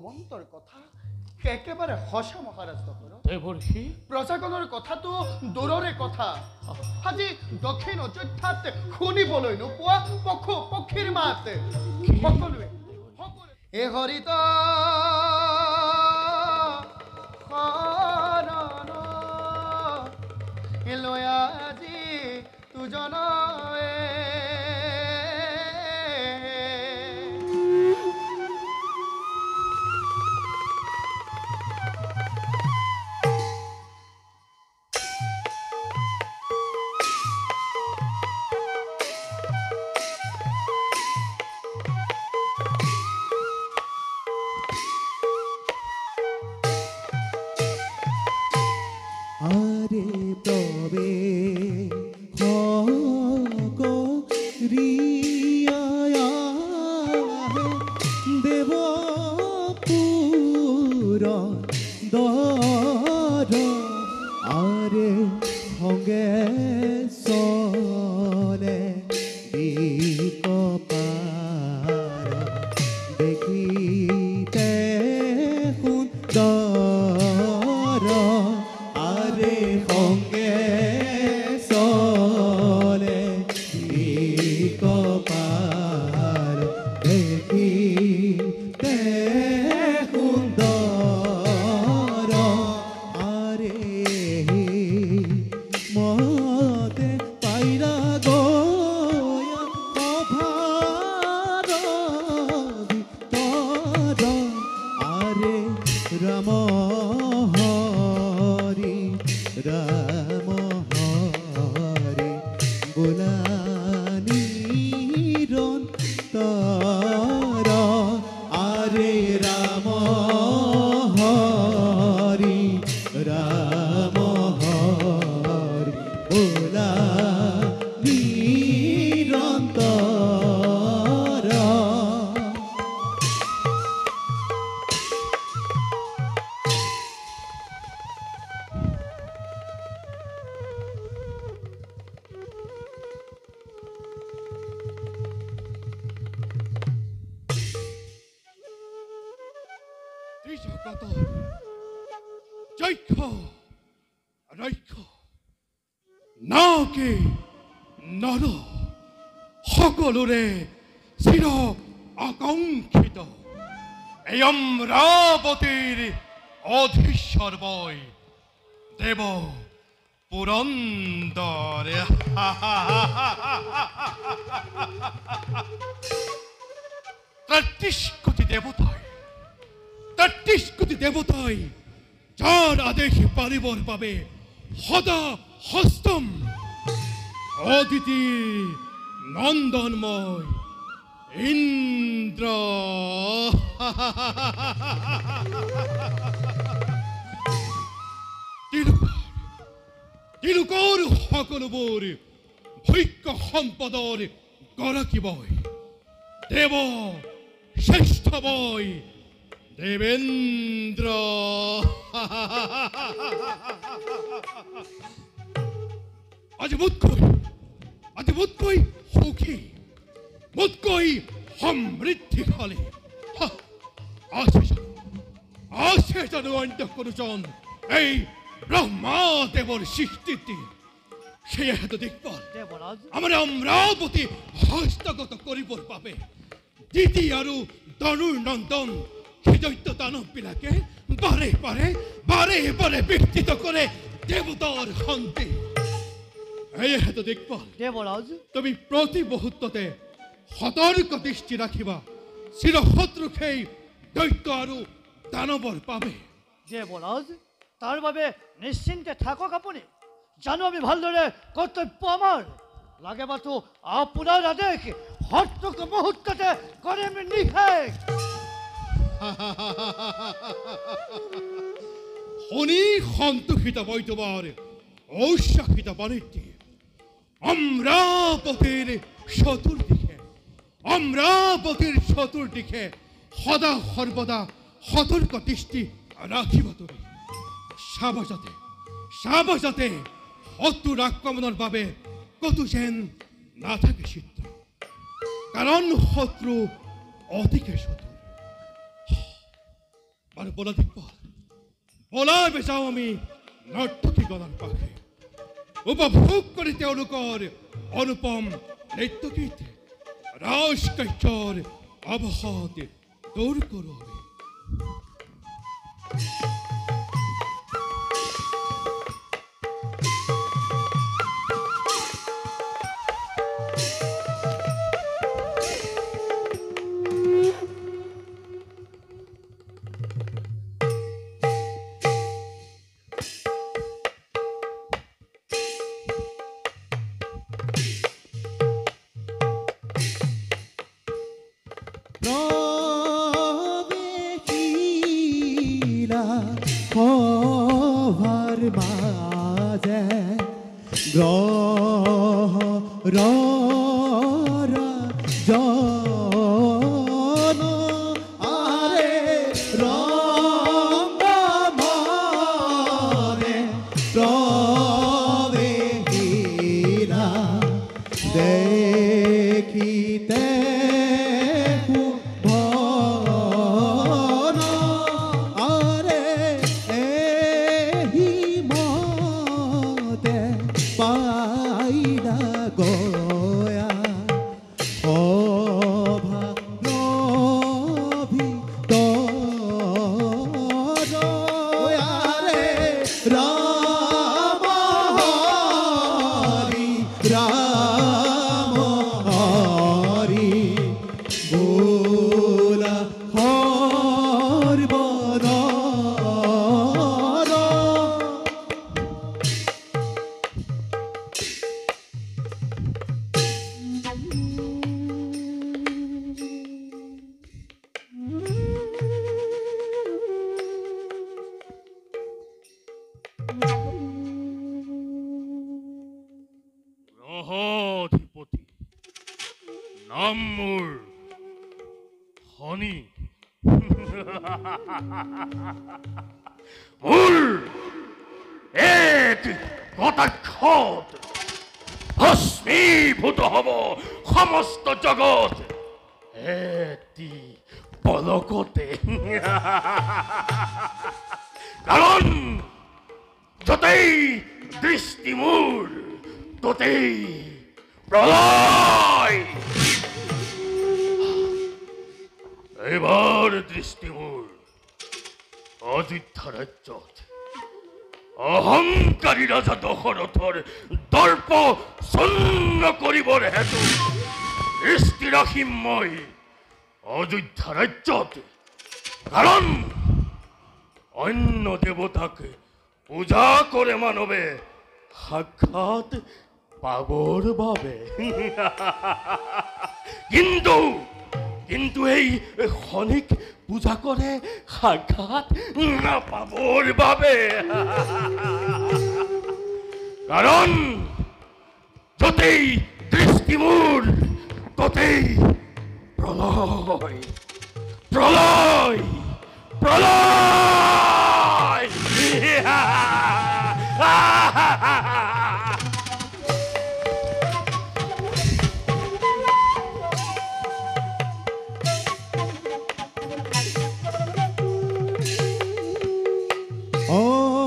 ভগৱন্তৰ কথা একেবাৰে সঁচা মহাৰাজ তহৰ দেৱৰ্ষি প্ৰজাগণৰ কথাটো দূৰৰে কথা আজি দক্ষিণ অযোধ্যাত শুনিবলৈ নোপোৱা পশু পক্ষীৰ মাত সকলোৱে এ হৰিত লৈ আজি তুজনয়ে সকলোৰে চিৰ আকাংক্ষিত এই অমৰাৱতীৰ অধীশ্বৰ বৈ দেৱ পুৰন্দৰে ৩৩ কোটি দেৱতাই যাৰ আদেশ পালিবৰ বাবে সদা হস্তম অদিতি নন্দনময় ইন্দ্ৰ তিলুকৰ সকলোবোৰ ভৈক্য সম্পদৰ গৰাকী বৈ দেৱ শ্ৰেষ্ঠ বৈ দেৱেন্দ্ৰ আজি মোতকৈ সুখী মোতকৈ সমৃদ্ধিশালী আছে জানো অন্য কোনোজন এই ব্ৰহ্মাদেৱৰ সৃষ্টিটি সেয়েহেতু দিকপাল আমাৰ অমৰাৱতী হস্তগত কৰিবৰ বাবে দিতি আৰু ধনুৰ নন্দন সেই দৈত্য দানৱবিলাকে বাৰে বিস্তৃত কৰে দেৱতাৰ শান্তি এইহেতু দিকপাল দেৱৰাজ তুমি প্ৰতি মুহূৰ্ততে সতৰ্ক দৃষ্টি ৰাখিবা চিৰশত্ৰু সেই দৈত্য আৰু দানৱৰ বাবে দেৱৰাজ তাৰ বাবে নিশ্চিন্তে থাকক আপুনি জানো আমি ভালদৰে কৰ্তব্য আমাৰ লাগে মাথো আপোনাৰ আদেশ সত্ৰক মুহূৰ্ততে কৰিম নিশেষ শুনি সন্তোষিত মই তোমাৰ ঔৎসাহিত বাণিজ্যে অমৰাৱতীৰ চতুৰ্দিশে সদা সৰ্বদা সতৰ্ক দৃষ্টি ৰাখিবা তুমি সাৱধানে শত্ৰুৰ আক্ৰমণৰ বাবে কতো যেন নাথাকে চিত্ৰ কাৰণ শত্ৰু অতিকে চতুৰ আৰু বলাধিক পলাবে যাওঁ আমি নৰ্তকীগণৰ পাশে উপভোগ কৰি তেওঁলোকৰ অনুপম নৃত্য গীত ৰাজ কাৰ্যৰ অৱসাদ দূৰ কৰোঁ আমি। সভাৰ মাঝে গ্ৰহ জন আৰে ৰঙ্গমৰে প্ৰবেশিলা দেখিতে গ্ৰহাধিপতি নাম মোৰ শনি। মোৰ এক কটাক্ষত ভস্মীভূত হ'ব সমস্ত জগত এটি পলকতে। কাৰণ য'তেই দৃষ্টি মোৰ ততেই প্ৰলয়। এবাৰ দৃষ্টি মোৰ অযোধ্যা ৰাজ্যত অহংকাৰী ৰাজা দশৰথৰ দৰ্প চূৰ্ণ কৰিবৰ হেতু দৃষ্টি ৰাখিম মই অযোধ্যা ৰাজ্যত। কাৰণ অন্য দেৱতাক পূজা কৰে মানৱে সাক্ষাৎ পাবৰ বাবে। কিন্তু এই শনিক পূজা কৰে সাক্ষাৎ নাপাবৰ বাবে। কাৰণ য'তেই দৃষ্টি মোৰ ততেই প্ৰলয় প্ৰলয় প্ৰলয়। Oh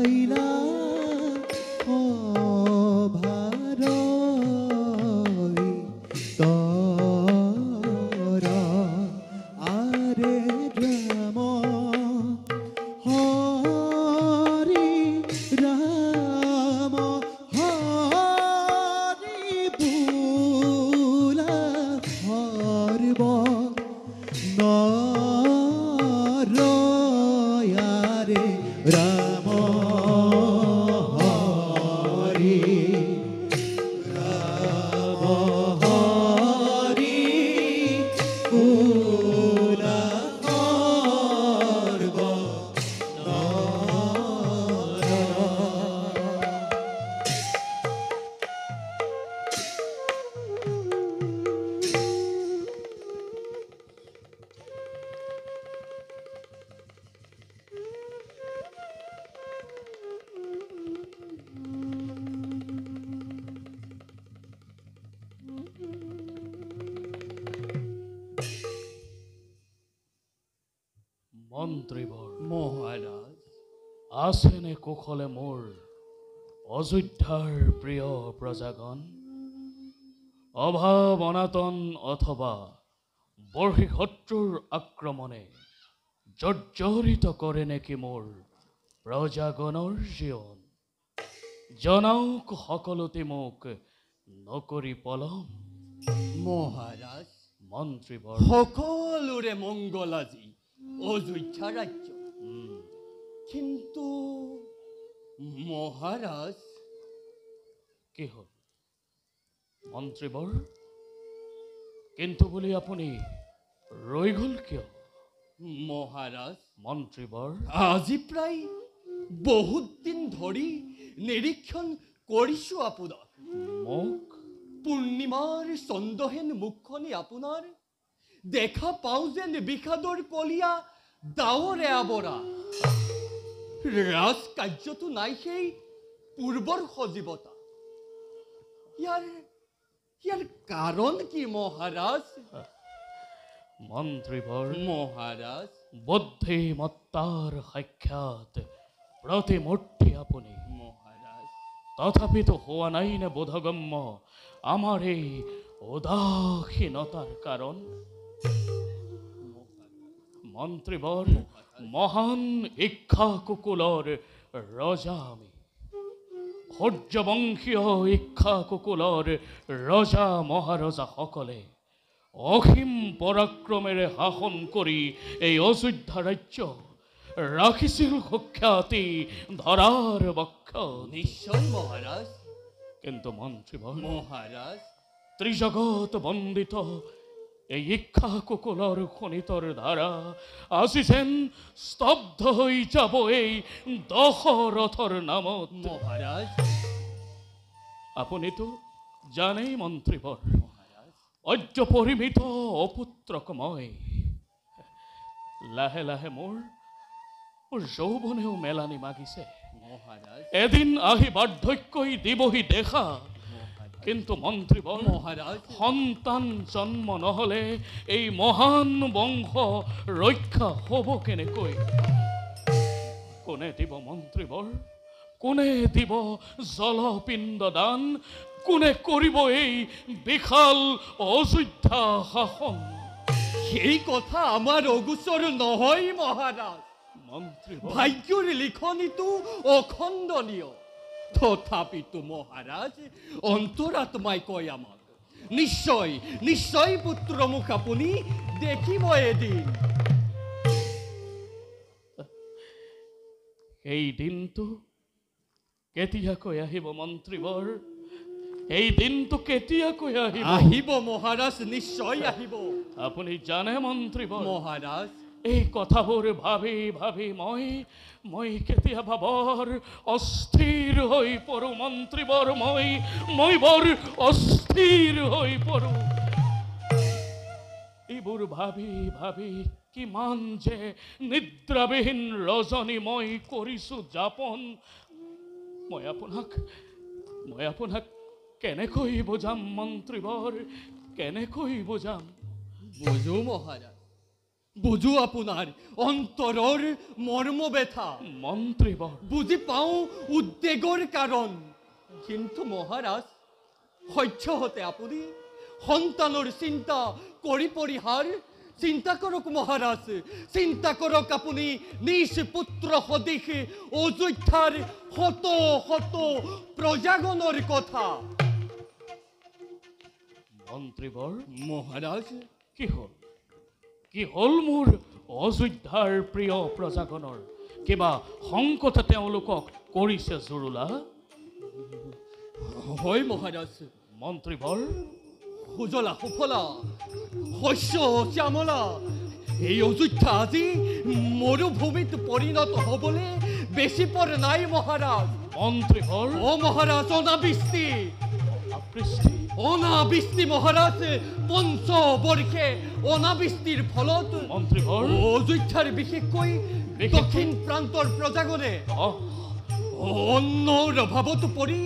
গাইলা অভাৰই তৰা আৰে ৰাম হৰি ৰাম হৰি বোলা সৰ্ব নৰয়াৰে ৰাম হৰি ৰাম হৰি বোলা সৰ্ব মন্ত্ৰীবৰ মহাৰাজ আছেনে কুশলে মোৰ অযোধ্যাৰ প্ৰিয় প্ৰজাগণ অভাৱ অনাতন অথবা বৰ্ষী শত্ৰুৰ আক্ৰমণে জৰ্জৰিত কৰে নেকি মোৰ প্ৰজাগণৰ জীৱন জনাওক সকলোতে মোক নকৰি পলম মহাৰাজ মন্ত্ৰীবৰ সকলোৰে মংগল আজি অযোধ্যা ৰাজ্য কিন্তু মহাৰাজ কি হ'ল মন্ত্ৰীবৰ কিন্তু বুলি আপুনি ৰৈ গ'ল কিয় মহাৰাজ মন্ত্ৰীবৰ আজি প্ৰায় বহুত দিন ধৰি নিৰীক্ষণ কৰিছো আপোনাক মোক পূৰ্ণিমাৰ চন্দ্ৰহেন মুখখনি আপোনাৰ দেখা পাওঁ যেন বিষাদৰ কলীয়া ডাৱৰে আৱৰা ৰাজ কাৰ্যটো নাই সেই পূৰ্বৰ সজীৱতা ইয়াৰ কাৰণ কি মহাৰাজ মন্ত্ৰীবৰ মহাৰাজ বুদ্ধিমত্তাৰ সাক্ষাৎ প্ৰতিমূৰ্তি আপুনি মহাৰাজ তথাপিতো হোৱা নাই নে বোধগম্য আমাৰ এই উদাসীনতাৰ কাৰণ মন্ত্ৰীবৰ মহান ইক্ষ্বাকুকুলৰ ৰজা আমি সূৰ্যবংশীয় ইক্ষ্বাকুকুলৰ ৰজা মহাৰজাসকলে অসীম পৰাক্ৰমেৰে শাসন কৰি এই অযোধ্যা ৰাজ্য ৰাখিছিল সুখ্যাতি ধৰাৰ বক্ষ নিশ্চয় মহাৰাজ কিন্তু মন্ত্ৰীবৰ মহাৰাজ ত্ৰিজগত বন্দিত এই ইক্ষ্বাকুকুলৰ খনিতৰ ধাৰা আজি যেন স্তব্ধ হৈ যাব এই দশৰথৰ নামত মহাৰাজ আপুনিতো জানেই মন্ত্ৰীবৰ মহাৰাজ অদ্য পৰিমিত অপুত্ৰক মই লাহে লাহে মোৰ যৌৱনেও মেলানি মাগিছে মহাৰাজ এদিন আহি বাৰ্ধক্যই দিবহি দেখা কিন্তু মন্ত্ৰীবৰ মহাৰাজ সন্তান জন্ম নহ'লে এই মহান বংশ ৰক্ষা হ'ব কেনেকৈ কোনে দিব মন্ত্ৰীবৰ কোনে দিব জলপিণ্ড দান কোনে কৰিব এই বিশাল অযোধ্যা শাসন সেই কথা আমাৰ অগোচৰ নহয় মহাৰাজ মন্ত্ৰীবৰ ভাগ্যৰ লিখনিটো অখণ্ডনীয় তথাপিতো মহাৰাজ অন্তৰাত্মাই কয় আমাক নিশ্চয় নিশ্চয় পুত্ৰমুখ আপুনি দেখিব এদিন এই দিনটো কেতিয়াকৈ আহিব মন্ত্ৰীবৰ এই দিনটো কেতিয়াকৈ আহিব আহিব মহাৰাজ নিশ্চয় আহিব আপুনি জানে মন্ত্ৰীবৰ মহাৰাজ এই কথাবোৰ ভাবি ভাবি মই কেতিয়াবা বৰ অস্থিৰ হৈ পৰোঁ মন্ত্ৰীবৰ মই বৰ অস্থিৰ হৈ পৰোঁ এইবোৰ ভাবি ভাবি কিমান যে নিদ্ৰাবিহীন ৰজনী মই কৰিছোঁ যাপন মই আপোনাক কেনেকৈ বুজাম মন্ত্ৰীবৰ কেনেকৈ বুজাম বুজো মহাৰাজ বুজো আপোনাৰ অন্তৰৰ মৰ্ম ব্যথা, মন্ত্ৰীবৰ বুজি পাওঁ উদ্বেগৰ কাৰণ, কিন্তু মহাৰাজ সহ্যহতে আপুনি সন্তানৰ চিন্তা কৰি পৰিহাৰ চিন্তা কৰক মহাৰাজ, চিন্তা কৰক আপুনি নিজ পুত্ৰ সদৃশ অযোধ্যাৰ শত শত প্ৰজাগণৰ কথা। মন্ত্ৰীবৰ মহাৰাজ কি হ'ল মোৰ অযোধ্যাৰ প্ৰিয় প্ৰজাগণৰ? কিবা সংকটে তেওঁলোকক কৰিছে জুৰুলা? হয় মহাৰাজ, মন্ত্ৰীবৰ সুজলা সুফলা শস্য শ্যামলা এই অযোধ্যা আজি মৰুভূমিত পৰিণত হ'বলৈ বেছি পৰ নাই মহাৰাজ। মন্ত্ৰীবৰ অ মহাৰাজ, অনাবৃষ্টি অনাবৃষ্টি অনাবৃষ্টি মহাৰাজ, পঞ্চবৰ্ষে অনাবৃষ্টিৰ ফলত মন্ত্ৰীবৰ অযোধ্যাৰ বিশেষকৈ দক্ষিণ প্ৰান্তৰ প্ৰজাগণে অহ, অন্নৰ অভাৱত পৰি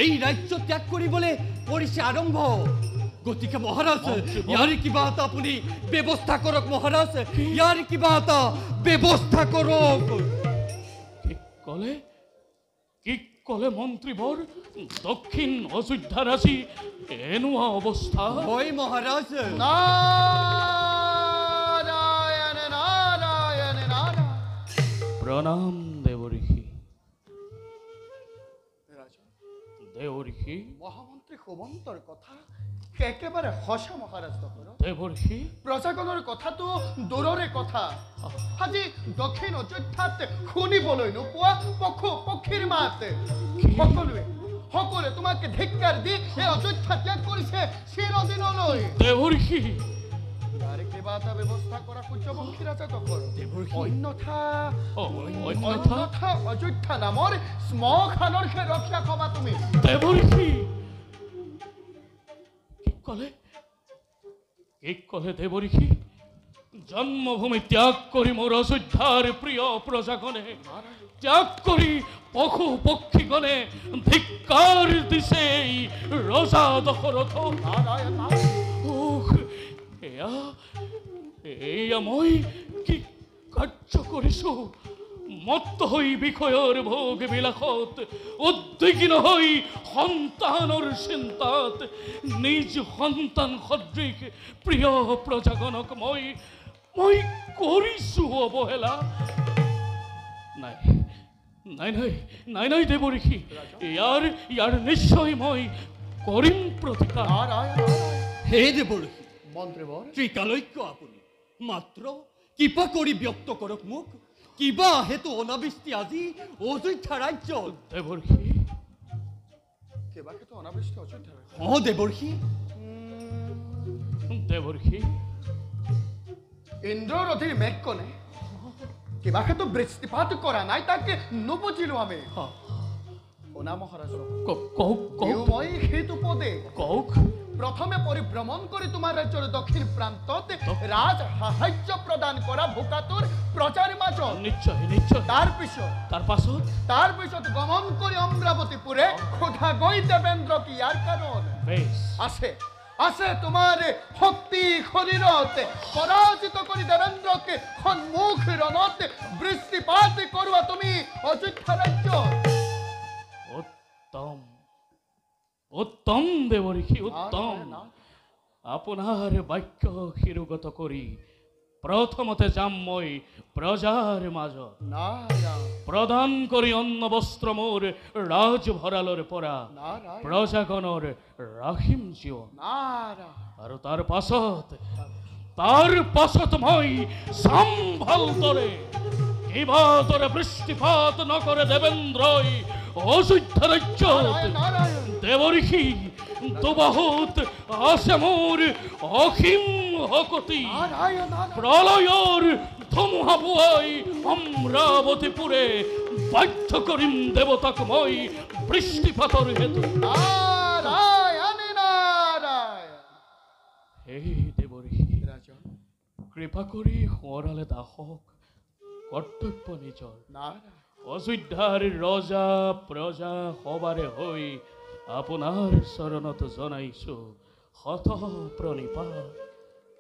এই ৰাজ্য ত্যাগ কৰিবলৈ কৰিছে আৰম্ভ। গতিকে মহাৰাজ, ইয়াৰ কিবা এটা আপুনি ব্যৱস্থা কৰক মহাৰাজ, ইয়াৰ কিবা এটা ব্যৱস্থা কৰক। কি ক'লে মন্ত্ৰীবৰ? দক্ষিণ অযোধ্যাৰ আজি এনেকুৱা অৱস্থা? হয় মহাৰাজ। নাৰায়ণ নাৰায়ণ নাৰায়ণ। প্ৰণাম দেৱঋষি। দেৱঋষি মহামন্ত্ৰী সুমন্তৰ কথা একেবাৰে সঁচা মহাৰাজ দশৰথ। দেৱঋষি প্ৰজাগণৰ কথাটো দূৰৰে কথা, আজি দক্ষিণ অযোধ্যাত শুনিবলৈ নোপোৱা পশু পক্ষীৰ মাত। সকলোৱে তোমাকে ধিক্কাৰ দি এই অযোধ্যা ত্যাগ কৰিছে চিৰদিনলৈ। দেৱঋষি তাৰে কিবা এটা ব্যৱস্থা কৰা সূৰ্যবংশী ৰাজা দশৰথ। অন্যথা অযোধ্যা নামৰ শ্মশানৰ সেই ৰক্ষা কবা তুমি। দেৱঋষি কি ক'লে দেৱঋষি? জন্মভূমি ত্যাগ কৰি মোৰ অযোধ্যাৰ প্ৰিয় প্ৰজাগণে, ত্যাগ কৰি পশু পক্ষীগণে ধিক্কাৰ দিছে এই ৰজা দশৰথ। এয়া মই কি কাৰ্য কৰিছো? মত্ত হৈ বিষয়ৰ ভোগ বিলাসত, উদ্বিগ্ন হৈ সন্তানৰ চিন্তাত নিজ সন্তান সদৃশ প্ৰিয় প্ৰজাগণক মই কৰিছো অৱহেলা। নাই দেৱঋষি, ইয়াৰ নিশ্চয় মই কৰিম প্ৰতিকাৰ। হে দেৱঋষি, মন্ত্ৰীবৰ ত্ৰিকালজ্ঞ আপুনি, মাত্ৰ কৃপা কৰি ব্যক্ত কৰক মোক, কিবা হেতু অনাবৃষ্টি আজি অযোধ্যা ৰাজ্যত। দেৱঋষি কিবা সেইটো অনাবৃষ্টি অযোধ্যা দেৱৰ্ষি দেৱঋষি ইন্দ্ৰৰ অধীৰ মেঘকণে কিবা সেইটো বৃষ্টিপাত কৰা নাই, তাকে নুবুজিলো আমি। শুনা মহাৰাজ, মই সেইটো পদে প্ৰথমে পৰিভ্ৰমণ কৰি তোমাৰ ৰাজ্যৰ দক্ষিণ প্ৰান্তত ৰাজ সাহায্য প্ৰদান কৰা ভোকাতুৰ প্ৰজাৰ মাজত নিশ্চয় তাৰ পিছত গমন কৰি অমৰাৱতীপুৰে সোধা গৈ দেৱেন্দ্ৰক ইয়াৰ কাৰণ আছে তোমাৰ শক্তি শৰীৰত পৰাজিত কৰি দেৱেন্দ্ৰক সন্মুখ ৰণত বৃষ্টিপাত কৰোৱা তুমি অযোধ্যা ৰাজ্যত। উত্তম দেৱঋষি, উত্তম। আপোনাৰ বাক্য শিৰোগত কৰি প্ৰথমতে যাম মই প্ৰজাৰ মাজত, প্ৰদান কৰি অন্ন বস্ত্ৰ মোৰ ৰাজভঁৰালৰ পৰা প্ৰজাগণৰ ৰাখিম জীৱ। আৰু তাৰ পাছত মই চাম ভালদৰে কিবা দৰে বৃষ্টিপাত নকৰে দেৱেন্দ্ৰই অযোধ্যা ৰাজ্যত। দেৱঋষি দুবাহুত আছে মোৰ অসীম শক্তি, প্ৰলয়ৰ ধুমুহা বোৱাই অমৰাৱতীপুৰে বাধ্য কৰিম দেৱতাক মই বৃষ্টিপাতৰ হেতু। হে দেৱঋষি, কৃপা কৰি সোঁৱৰালে দাসক কৰ্তব্য নিজৰ। অযোধ্যাৰ ৰজা প্ৰজা সবাৰে হৈ আপোনাৰ চৰণত জনাইছো শত প্ৰণিপাত।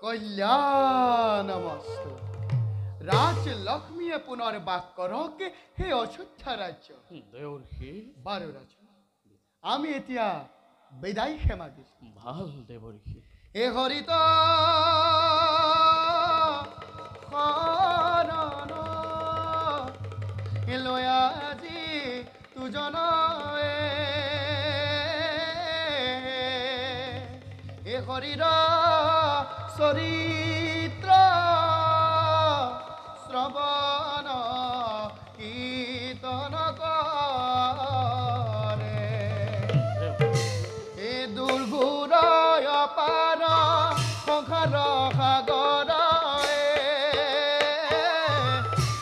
কল্যাণমস্তু। ৰাজ লক্ষ্মীয়ে পুনৰ্বাস কৰক হে অযোধ্যা ৰাজ্য। দেৱৰ্ষি 12 ৰাজ্য আমি এতিয়া বিদায় ক্ষমা দিছো। ভাল দেৱৰ্ষি। হে হৰিত শৰণ লৈ আজি তুজনয়ে হে হৰিৰ চৰিত্ৰ শ্ৰৱণ কীৰ্তন কৰে এ দুৰ্গুণয় পাৰ সংসাৰ সাগৰে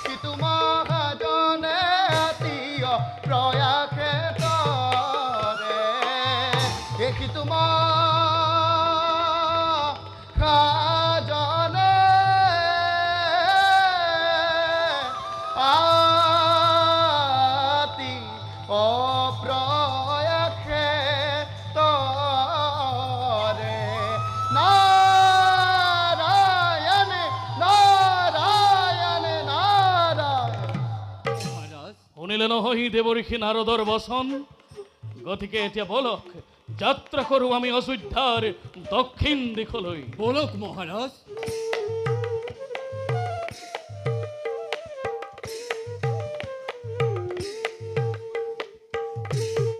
সিটো মহাজনে অতীয় প্ৰয়াসে কৰে সিটো মহাজনে আতি অপ্ৰয়াসে তৰে নাৰায়ণ নাৰায়ণ নাৰায়ণ। মহাৰাজ শুনিলে নহয় দেৱৰ্ষি নাৰদৰ বচন, গতিকে এতিয়া বলক যাত্ৰা কৰোঁ আমি অযোধ্যাৰ দক্ষিণ দিশলৈ। বলক মহাৰাজ।